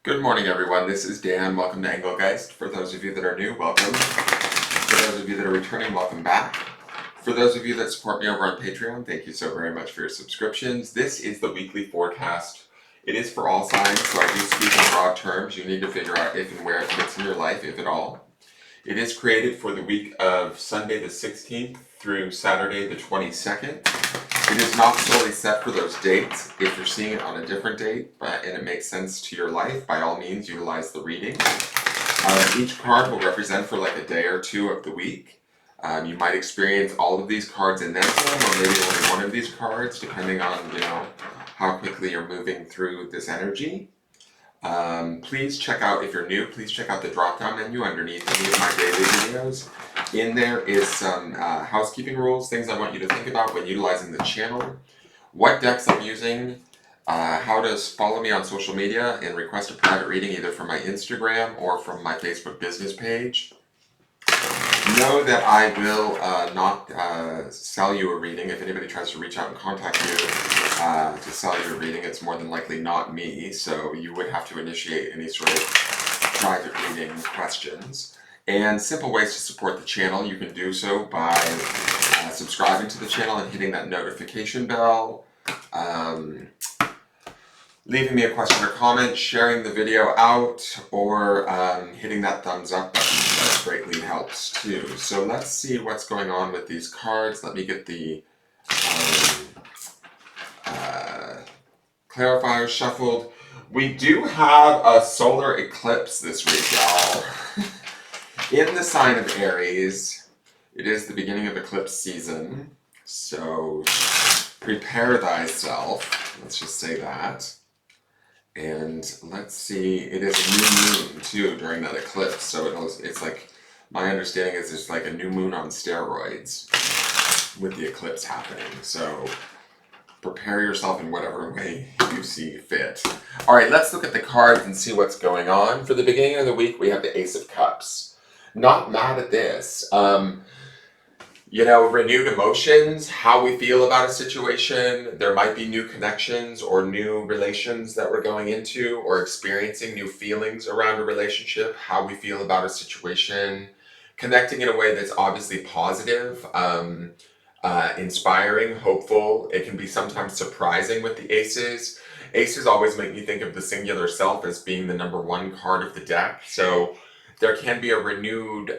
Good morning, everyone. This is Dan. Welcome to Engelgeist. For those of you that are new, welcome. For those of you that are returning, welcome back. For those of you that support me over on Patreon, thank you so very much for your subscriptions. This is the weekly forecast. It is for all signs, so I do speak in broad terms. You need to figure out if and where it fits in your life, if at all. It is created for the week of Sunday the 16th through Saturday the 22nd. It is not solely set for those dates. If you're seeing it on a different date and it makes sense to your life, by all means utilize the reading. Each card will represent for like a day or two of the week. You might experience all of these cards in then some, or maybe only one of these cards, depending on how quickly you're moving through this energy. Please check out, if you're new, please check out the drop-down menu underneath any of my daily videos. In there is some housekeeping rules, things I want you to think about when utilizing the channel, what decks I'm using, how to follow me on social media and request a private reading either from my Instagram or from my Facebook business page. Know that I will not sell you a reading. If anybody tries to reach out and contact you to sell you a reading, it's more than likely not me, so you would have to initiate any sort of private reading questions. And simple ways to support the channel, you can do so by subscribing to the channel and hitting that notification bell, leaving me a question or comment, sharing the video out, or hitting that thumbs up button. That greatly helps too. So let's see what's going on with these cards. Let me get the clarifiers shuffled. We do have a solar eclipse this week, y'all. In the sign of Aries. It is the beginning of eclipse season, so prepare thyself. Let's just say that. And let's see, it is a new moon too during that eclipse, so it's like, my understanding is it's like a new moon on steroids with the eclipse happening. So prepare yourself in whatever way you see fit. All right, let's look at the cards and see what's going on. For the beginning of the week, we have the Ace of Cups. Not mad at this. Renewed emotions, how we feel about a situation. There might be new connections or new relations that we're going into or experiencing new feelings around a relationship, how we feel about a situation, connecting in a way that's obviously positive, inspiring, hopeful. It can be sometimes surprising with the aces. Aces always make me think of the singular self as being the number one card of the deck. So there can be a renewed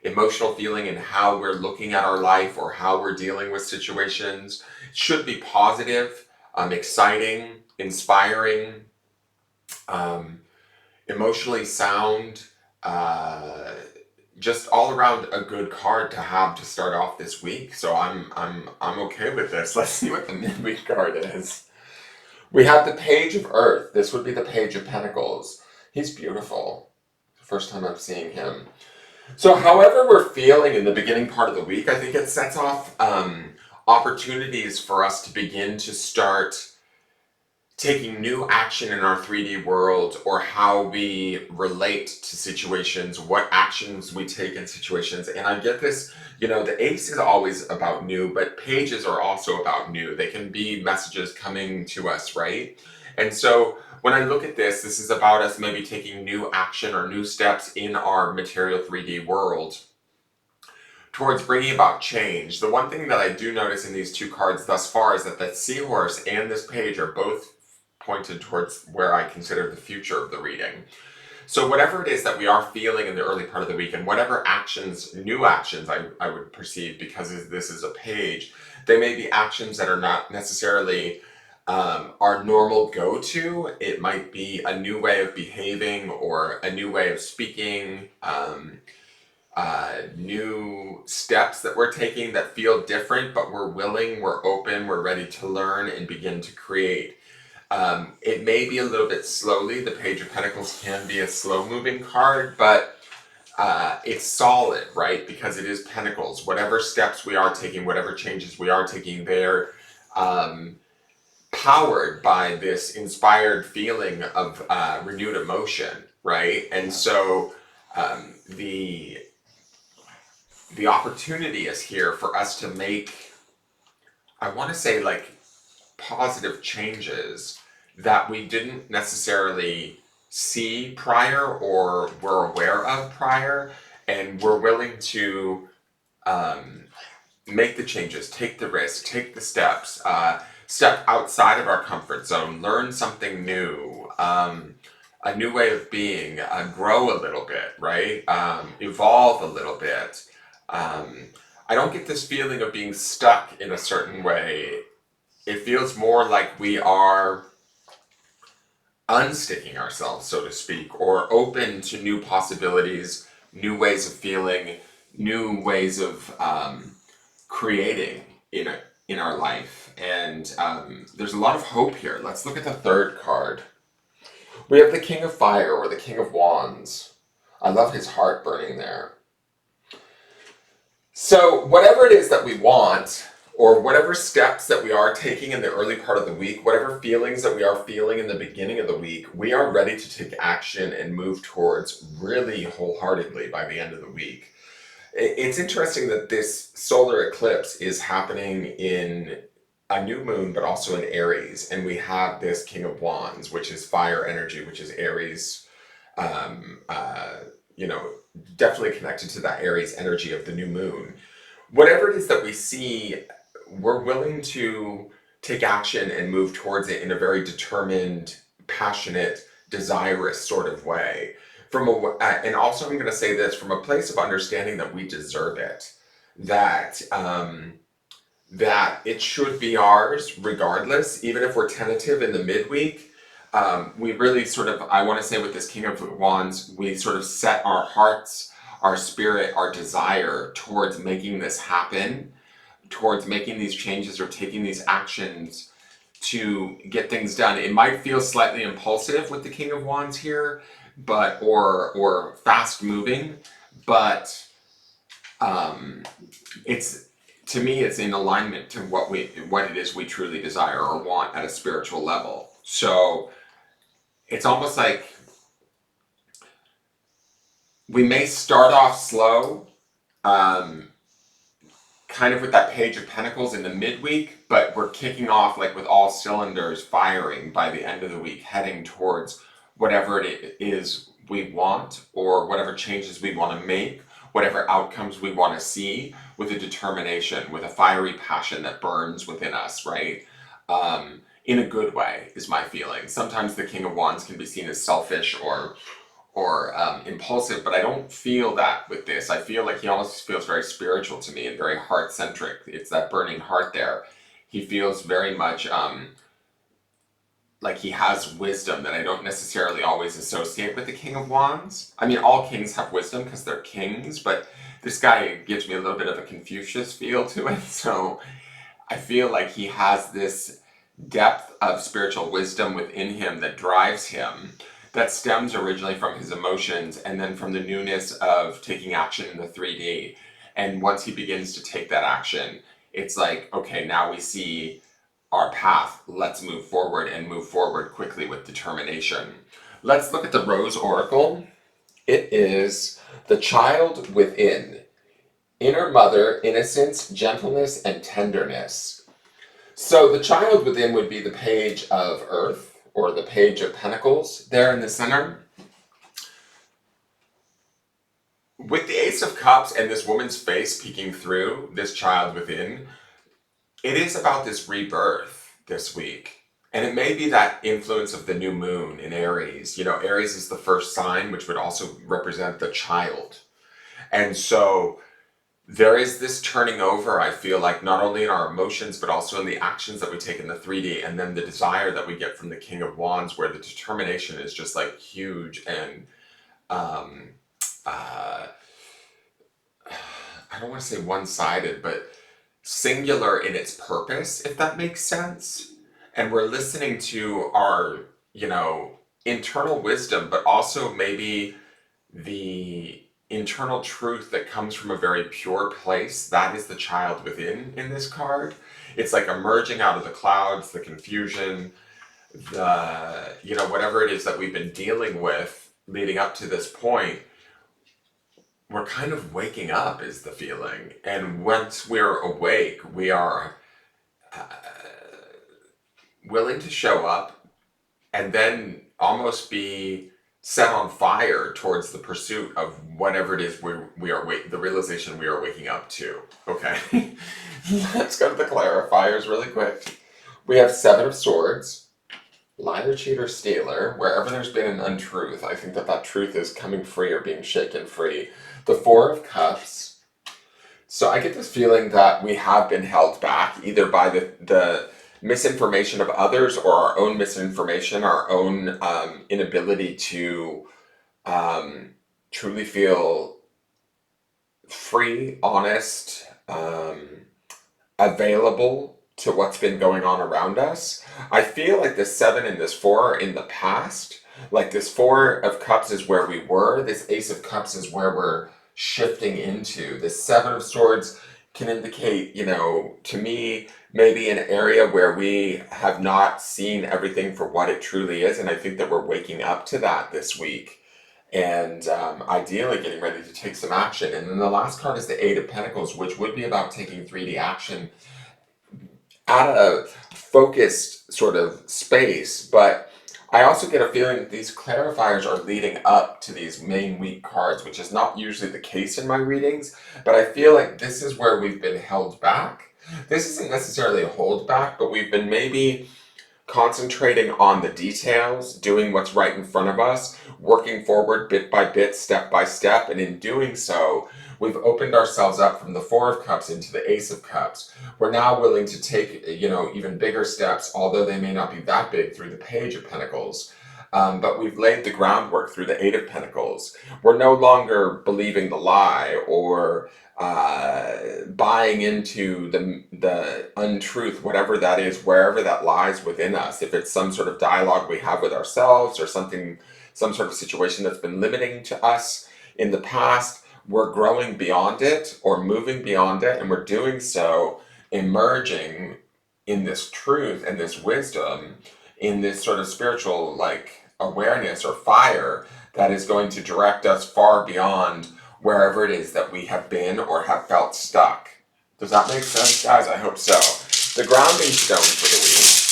emotional feeling in how we're looking at our life or how we're dealing with situations. It should be positive, exciting, inspiring, emotionally sound, just all around a good card to have to start off this week. So I'm okay with this. Let's see what the midweek card is. We have the Page of Earth. This would be the Page of Pentacles. He's beautiful. First time I'm seeing him. So however we're feeling in the beginning part of the week, I think it sets off opportunities for us to begin to start taking new action in our 3D world, or how we relate to situations, what actions we take in situations. And I get this, the ace is always about new, but pages are also about new. They can be messages coming to us, right? And so when I look at this, this is about us maybe taking new action or new steps in our material 3D world towards bringing about change. The one thing that I do notice in these two cards thus far is that the seahorse and this page are both pointed towards where I consider the future of the reading. So whatever it is that we are feeling in the early part of the week, and whatever actions, new actions I would perceive, because this is a page, they may be actions that are not necessarily our normal go-to. It might be a new way of behaving or a new way of speaking, new steps that we're taking that feel different, but we're willing, we're open, we're ready to learn and begin to create. It may be a little bit slowly. The Page of Pentacles can be a slow-moving card, but it's solid, right? Because it is Pentacles. Whatever steps we are taking, whatever changes we are taking, they're powered by this inspired feeling of renewed emotion, right? And so the opportunity is here for us to make, I want to say, like, positive changes that we didn't necessarily see prior or were aware of prior, and we're willing to make the changes, take the risk, take the steps, step outside of our comfort zone, learn something new, a new way of being, grow a little bit, right? Evolve a little bit. I don't get this feeling of being stuck in a certain way. It feels more like we are unsticking ourselves, so to speak, or open to new possibilities, new ways of feeling, new ways of creating in our life. And there's a lot of hope here. Let's look at the third card. We have the King of Fire, or the King of Wands. I love his heart burning there. So whatever it is that we want, or whatever steps that we are taking in the early part of the week, whatever feelings that we are feeling in the beginning of the week, we are ready to take action and move towards really wholeheartedly by the end of the week. It's interesting that this solar eclipse is happening in a new moon, but also in Aries. And we have this King of Wands, which is fire energy, which is Aries, you know, definitely connected to that Aries energy of the new moon. Whatever it is that we see, we're willing to take action and move towards it in a very determined, passionate, desirous sort of way. And also I'm going to say this from a place of understanding that we deserve it, that that it should be ours regardless, even if we're tentative in the midweek. We really sort of, I want to say with this King of Wands, we sort of set our hearts, our spirit, our desire towards making this happen, towards making these changes or taking these actions to get things done. It might feel slightly impulsive with the King of Wands here, but or fast moving, but it's, to me, it's in alignment to what it is we truly desire or want at a spiritual level. So it's almost like we may start off slow, kind of with that Page of Pentacles in the midweek, but we're kicking off like with all cylinders firing by the end of the week, heading towards whatever it is we want, or whatever changes we want to make, whatever outcomes we want to see, with a determination, with a fiery passion that burns within us, right? In a good way, is my feeling. Sometimes the King of Wands can be seen as selfish or impulsive, but I don't feel that with this. I feel like he almost feels very spiritual to me and very heart-centric. It's that burning heart there. He feels very much like he has wisdom that I don't necessarily always associate with the King of Wands. I mean, all kings have wisdom because they're kings, but this guy gives me a little bit of a Confucius feel to it. So I feel like he has this depth of spiritual wisdom within him that drives him, that stems originally from his emotions and then from the newness of taking action in the 3D. And once he begins to take that action, it's like, okay, now we see our path. Let's move forward, and move forward quickly with determination. Let's look at the Rose Oracle. It is the child within. Inner mother, innocence, gentleness, and tenderness. So the child within would be the Page of Earth, or the Page of Pentacles there in the center. With the Ace of Cups and this woman's face peeking through this child within, it is about this rebirth this week. And it may be that influence of the new moon in Aries. You know, Aries is the first sign, which would also represent the child. And so there is this turning over, I feel like, not only in our emotions, but also in the actions that we take in the 3D, and then the desire that we get from the King of Wands, where the determination is just like huge and, I don't want to say one-sided, but singular in its purpose, if that makes sense. And we're listening to our, you know, internal wisdom, but also maybe the internal truth that comes from a very pure place. That is the child within in this card. It's like emerging out of the clouds, the confusion, the, you know, whatever it is that we've been dealing with leading up to this point. We're kind of waking up is the feeling. And once we're awake, we are willing to show up and then almost be set on fire towards the pursuit of whatever it is the realization we are waking up to. Okay, let's go to the clarifiers really quick. We have Seven of Swords, liar, cheater, stealer. Wherever there's been an untruth, I think that truth is coming free or being shaken free. The Four of Cups. So I get this feeling that we have been held back either by the misinformation of others or our own misinformation, our own inability to truly feel free, honest, available to what's been going on around us. I feel like this Seven and this Four are in the past. Like this Four of Cups is where we were. This Ace of Cups is where we're shifting into. This Seven of Swords can indicate, to me, maybe an area where we have not seen everything for what it truly is. And I think that we're waking up to that this week. And ideally getting ready to take some action. And then the last card is the Eight of Pentacles, which would be about taking 3D action at a focused sort of space. But I also get a feeling that these clarifiers are leading up to these main week cards, which is not usually the case in my readings, but I feel like this is where we've been held back. This isn't necessarily a hold back, but we've been maybe concentrating on the details, doing what's right in front of us, working forward bit by bit, step by step, and in doing so, we've opened ourselves up from the Four of Cups into the Ace of Cups. We're now willing to take, even bigger steps, although they may not be that big, through the Page of Pentacles. But we've laid the groundwork through the Eight of Pentacles. We're no longer believing the lie or buying into the untruth, whatever that is, wherever that lies within us. If it's some sort of dialogue we have with ourselves or some sort of situation that's been limiting to us in the past, we're growing beyond it or moving beyond it, and we're doing so emerging in this truth and this wisdom, in this sort of spiritual awareness or fire that is going to direct us far beyond wherever it is that we have been or have felt stuck. Does that make sense, guys? I hope so. The grounding stone for the week.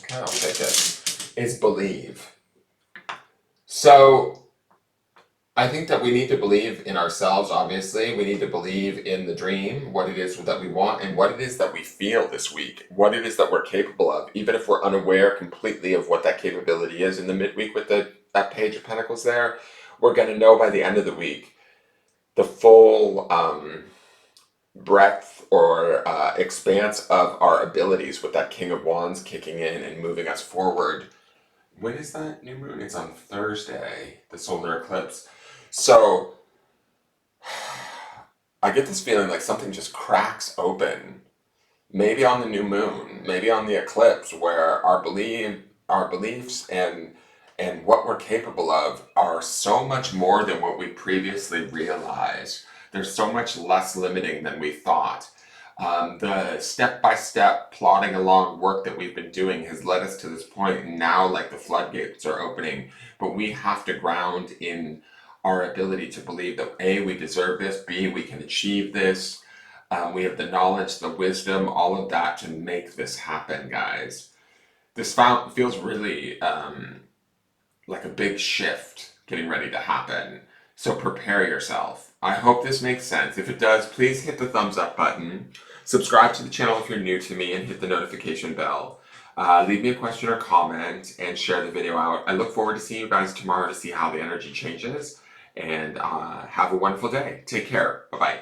Okay, I'll take it. Is believe. So I think that we need to believe in ourselves, obviously. We need to believe in the dream, what it is that we want, and what it is that we feel this week, what it is that we're capable of, even if we're unaware completely of what that capability is in the midweek with that Page of Pentacles there. We're going to know by the end of the week the full breadth or expanse of our abilities with that King of Wands kicking in and moving us forward. When is that new moon? It's on Thursday, the solar eclipse. So I get this feeling like something just cracks open. Maybe on the new moon, maybe on the eclipse, where our beliefs and what we're capable of are so much more than what we previously realized. They're so much less limiting than we thought. The step-by-step plodding along work that we've been doing has led us to this point, and now the floodgates are opening, but we have to ground in our ability to believe that A, we deserve this, B, we can achieve this, we have the knowledge, the wisdom, all of that to make this happen, guys. This feels really like a big shift getting ready to happen. So prepare yourself. I hope this makes sense. If it does, please hit the thumbs up button. Subscribe to the channel if you're new to me and hit the notification bell. Leave me a question or comment and share the video out. I look forward to seeing you guys tomorrow to see how the energy changes. And have a wonderful day. Take care. Bye-bye.